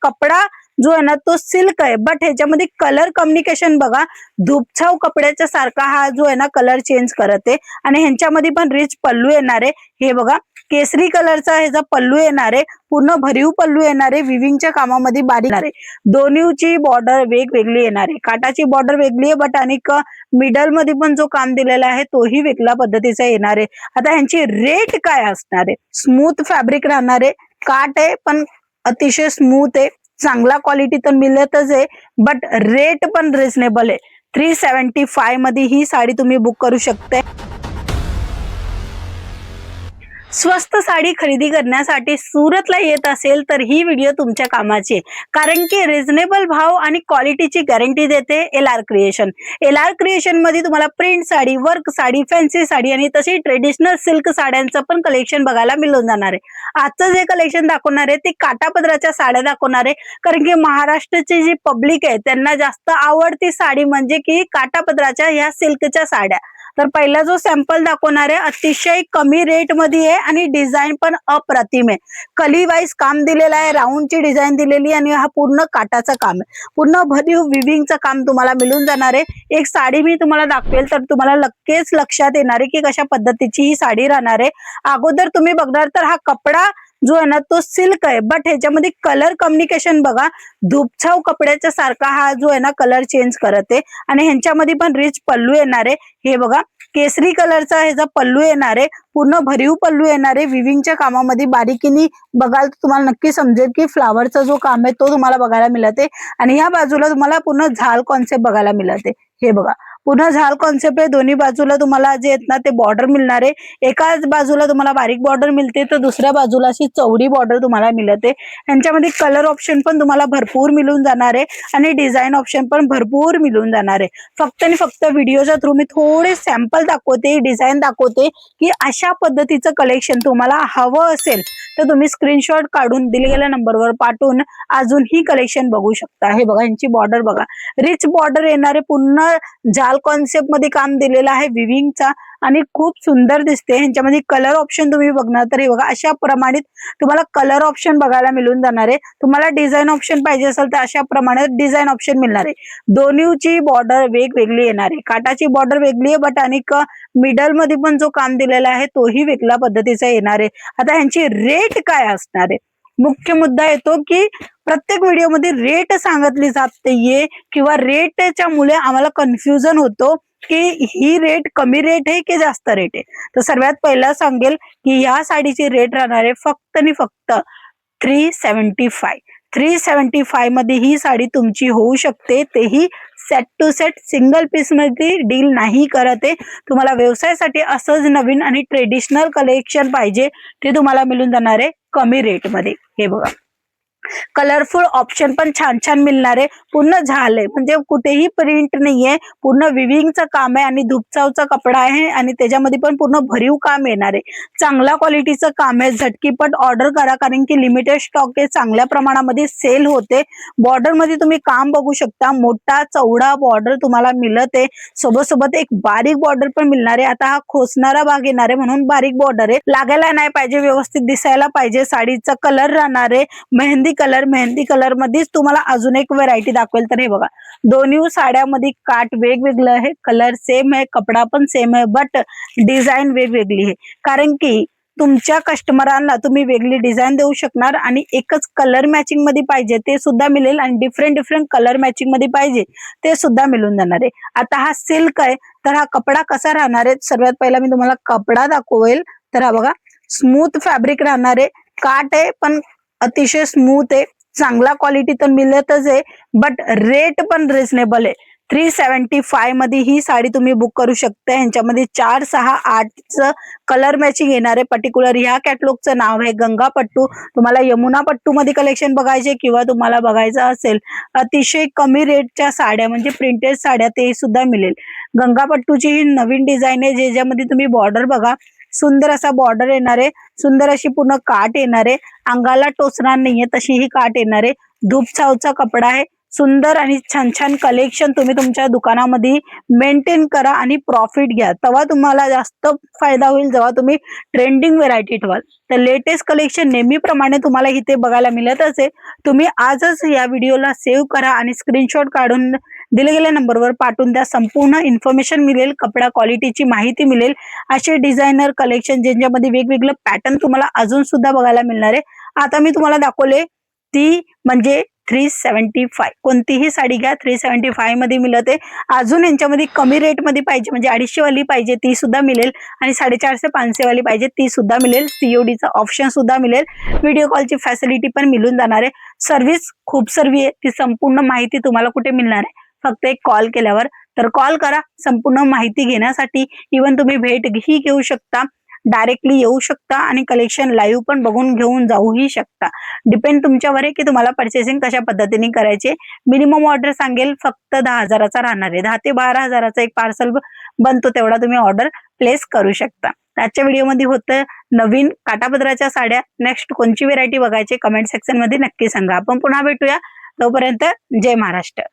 कपडा जो आहे ना तो सिल्क आहे, बट ह्याच्यामध्ये कलर कम्युनिकेशन बघा धूपछाव कपड्याच्या सारखा हा जो आहे ना कलर चेंज करत आहे. आणि ह्यांच्यामध्ये पण रिच पल्लू येणार आहे. हे बघा केसरी कलरचा ह्याचा पल्लू येणार आहे, पूर्ण भरीव पल्लू येणार आहे, विविंगच्या कामामध्ये बारीक येणार आहे. दोन्हीची बॉर्डर वेगवेगळी येणार आहे, काटाची बॉर्डर वेगळी आहे बट आणि मिडल मध्ये पण जो काम दिलेला आहे तोही वेगळ्या पद्धतीचा येणार आहे. आता ह्यांची रेट काय असणार आहे? स्मूथ फॅब्रिक राहणार आहे, काट आहे पण अतिशय स्मूथ आहे, चांगला क्वालिटी तर मिळतच आहे बट रेट पण रिझनेबल आहे. 375 मध्ये ही साडी तुम्ही बुक करू शकता. स्वस्त साडी खरेदी करण्यासाठी सुरतला येत असेल तर ही व्हिडिओ तुमच्या कामाची, कारण की रिझनेबल भाव आणि क्वालिटीची गॅरंटी देते LR क्रिएशन. LR क्रिएशन मध्ये तुम्हाला print sari, work sari, fancy sari आणि तशी ट्रेडिशनल सिल्क साड्यांचं पण कलेक्शन बघायला मिळून जाणार आहे. आजचं जे कलेक्शन दाखवणार आहे ते काठापदराच्या साड्या दाखवणार आहे, कारण की महाराष्ट्राची जी पब्लिक आहे त्यांना जास्त आवडती साडी म्हणजे की काठापदराच्या ह्या सिल्कच्या साड्या. तर पहिला जो सॅम्पल दाखवणार आहे अतिशय कमी रेट मध्ये आहे आणि डिझाईन पण अप्रतिम आहे. कली वाईज काम दिलेलं आहे, राऊंडची डिझाईन दिलेली आणि हा पूर्ण काटाचं काम आहे, पूर्ण भरीव विविंगचं काम तुम्हाला मिळून जाणार आहे. एक साडी मी तुम्हाला दाखवेल तर तुम्हाला नक्कीच लक्षात येणार आहे की कशा पद्धतीची ही साडी राहणार आहे. अगोदर तुम्ही बघणार तर हा कपडा जो आहे ना तो सिल्क आहे, बट ह्याच्यामध्ये कलर कम्युनिकेशन बघा धूपछाव कपड्याच्या सारखा हा जो आहे ना कलर चेंज करत आहे. आणि ह्यांच्यामध्ये पण रिच पल्लू येणार आहे. हे बघा केसरी कलरचा ह्याचा पल्लू येणार आहे, पूर्ण भरीव पल्लू येणार आहे, विविंगच्या कामामध्ये बारीकीने बघाल तर तुम्हाला नक्की समजेल की फ्लावरचा जो काम आहे तो तुम्हाला बघायला मिळते. आणि या बाजूला तुम्हाला पूर्ण झाल कॉन्सेप्ट बघायला मिळते. हे बघा पुन्हा झाल कॉन्सेप्ट आहे, दोन्ही बाजूला तुम्हाला जे आहेत ना ते बॉर्डर मिळणार आहे. एकाच बाजूला तुम्हाला बारीक बॉर्डर मिळते तर दुसऱ्या बाजूला अशी चौडी बॉर्डर तुम्हाला मिळते. यांच्यामध्ये कलर ऑप्शन पण तुम्हाला भरपूर मिळून जाणार आहे आणि डिझाईन ऑप्शन पण भरपूर मिळून जाणार आहे. फक्त आणि फक्त व्हिडिओच्या थ्रू मी थोडे सॅम्पल दाखवते, डिझाईन दाखवते की अशा पद्धतीचं कलेक्शन तुम्हाला हवं असेल तर तुम्ही स्क्रीनशॉट काढून दिले गेल्या नंबरवर पाठवून अजून ही कलेक्शन बघू शकता. हे बघा यांची बॉर्डर बघा रिच बॉर्डर येणारे, पूर्ण जाल कॉन्सेप्ट मध्ये काम दिलेलं आहे विविंगचा आणि खूप सुंदर दिसते. ह्यांच्यामध्ये कलर ऑप्शन तुम्ही बघणार तर हे बघा अशा प्रमाणे तुम्हाला कलर ऑप्शन बघायला मिळून जाणार आहे. तुम्हाला डिझाईन ऑप्शन पाहिजे असेल तर अशा प्रमाणे डिझाईन ऑप्शन मिळणार आहे. दोन्हीची बॉर्डर वेगवेगळी येणार आहे, काटाची बॉर्डर वेगळी आहे बट आणि मिडल मध्ये पण जो काम दिलेला आहे तोही वेगळ्या पद्धतीचा येणार आहे. आता ह्यांची रेट काय असणार आहे? मुख्य मुद्दा येतो की प्रत्येक व्हिडिओमध्ये रेट सांगितली जाते किंवा रेटच्या मुळे आम्हाला कन्फ्युजन होतो की ही रेट कमी रेट आहे की जास्त रेट आहे. तर सर्वात पहिला सांगेल की या साडीची रेट राहणार आहे फक्त आणि फक्त 375. 375 मध्ये ही साडी तुमची होऊ शकते, तेही set to set single piece मध्ये डील नाही करत आहे. तुम्हाला व्यवसायासाठी असंच नवीन आणि ट्रेडिशनल कलेक्शन पाहिजे ते तुम्हाला मिळून जाणार आहे कमी रेट मध्ये. हे बघा कलरफुल ऑप्शन पण छान छान मिळणार आहे. पूर्ण झालंय म्हणजे कुठेही प्रिंट नाहीये, पूर्ण विविंगचं काम आहे आणि धूपचावचा कपडा आहे आणि त्याच्यामध्ये पण पूर्ण भरीव काम येणार आहे. चांगल्या क्वालिटीचं काम आहे, झटकीपट ऑर्डर करा कारण की लिमिटेड स्टॉक आहे, चांगल्या प्रमाणामध्ये सेल होते. बॉर्डर मध्ये तुम्ही काम बघू शकता, मोठा चौडा बॉर्डर तुम्हाला मिळत आहे, सोबत सोबत एक बारीक बॉर्डर पण मिळणार आहे. आता हा खोसणारा भाग येणार आहे म्हणून बारीक बॉर्डर आहे, लागायला नाही पाहिजे, व्यवस्थित दिसायला पाहिजे. साडीचा कलर राहणार आहे मेहंदी कलर मध्येच तुम्हाला अजून एक व्हरायटी दाखवेल तर हे बघा दोन्ही साड्यामध्ये काट वेगवेगळं आहे, कलर सेम आहे, कपडा पण सेम आहे बट डिझाईन वेगवेगळी आहे. कारण की तुमच्या कस्टमरांना तुम्ही वेगळी डिझाईन देऊ शकणार आणि एकच कलर मॅचिंग मध्ये पाहिजे ते सुद्धा मिळेल आणि डिफरंट कलर मॅचिंग मध्ये पाहिजे ते सुद्धा मिळून जाणार आहे. आता हा सिल्क आहे तर हा कपडा कसा राहणार आहे? सर्वात पहिला मी तुम्हाला कपडा दाखवेल तर हा बघा स्मूथ फॅब्रिक राहणार आहे, काट आहे पण अतिशय स्मूथ आहे, चांगला क्वालिटी तर मिळतच आहे बट रेट पण रिझनेबल आहे. 375 मध्ये ही साडी तुम्ही बुक करू शकता. ह्यांच्यामध्ये 4, 6, 8 कलर मॅचिंग येणार आहे. पर्टिक्युलर ह्या कॅटलॉगचं नाव आहे गंगा पट्टू. तुम्हाला यमुना पट्टू मध्ये कलेक्शन बघायचे किंवा तुम्हाला बघायचं असेल अतिशय कमी रेटच्या साड्या म्हणजे प्रिंटेड साड्या ते सुद्धा मिळेल. गंगा पट्टूची ही नवीन डिझाईन आहे ज्याच्यामध्ये तुम्ही बॉर्डर बघा सुंदर असा बॉर्डर येणार आहे, सुंदर अशी पूर्ण काट येणार आहे, अंगाला टोचणार नाहीये तशी ही काट येणार आहे. धूपछावचा कपडा आहे, सुंदर आणि छान छान कलेक्शन तुम्ही तुमच्या दुकानामध्ये मेंटेन करा आणि प्रॉफिट घ्या. तेव्हा तुम्हाला जास्त फायदा होईल जेव्हा तुम्ही ट्रेंडिंग व्हेरायटी ठेवाल. तर लेटेस्ट कलेक्शन नेहमीप्रमाणे तुम्हाला इथे बघायला मिळतच आहे. तुम्ही आजच या व्हिडिओला सेव्ह करा आणि स्क्रीनशॉट काढून दिले गेल्या नंबरवर पाठवून द्या. संपूर्ण इन्फॉर्मेशन मिळेल, कपडा क्वालिटीची माहिती मिळेल, असे डिझायनर कलेक्शन ज्यांच्यामध्ये वेगवेगळे पॅटर्न तुम्हाला अजून सुद्धा बघायला मिळणार आहे. आता मी तुम्हाला दाखवले ती म्हणजे 375 कोणतीही साडी घ्या 375 मध्ये मिळते. अजून यांच्यामध्ये कमी रेट मध्ये पाहिजे म्हणजे 250 वाली पाहिजे ती सुद्धा मिळेल आणि 450-500 वाली पाहिजे ती सुद्धा मिळेल. सीओडीचा ऑप्शन सुद्धा मिळेल. व्हिडिओ कॉलची फॅसिलिटी पण मिळून जाणार आहे. सर्व्हिस खूप सर्वी आहे. ती संपूर्ण माहिती तुम्हाला कुठे मिळणार आहे? फक्त एक कॉल केल्यावर. तर कॉल करा संपूर्ण माहिती घेण्यासाठी. इव्हन तुम्ही भेट ही घेऊ शकता, डायरेक्टली येऊ शकता आणि कलेक्शन लाईव्ह पण बघून घेऊन जाऊही शकता. डिपेंड तुमच्यावर आहे की तुम्हाला परचेसिंग कशा पद्धतीने करायचे. मिनिमम ऑर्डर सांगेल फक्त 10,000चा राहणार आहे. 10 ते 12,000चा एक पार्सल बनतो तेवढा तुम्ही ऑर्डर प्लेस करू शकता. आजच्या व्हिडिओमध्ये होतं नवीन काठापदराच्या साड्या. नेक्स्ट कोणची व्हेरायटी बघायची कमेंट सेक्शन मध्ये नक्की सांगा. आपण पुन्हा भेटूया. तोपर्यंत जय महाराष्ट्र.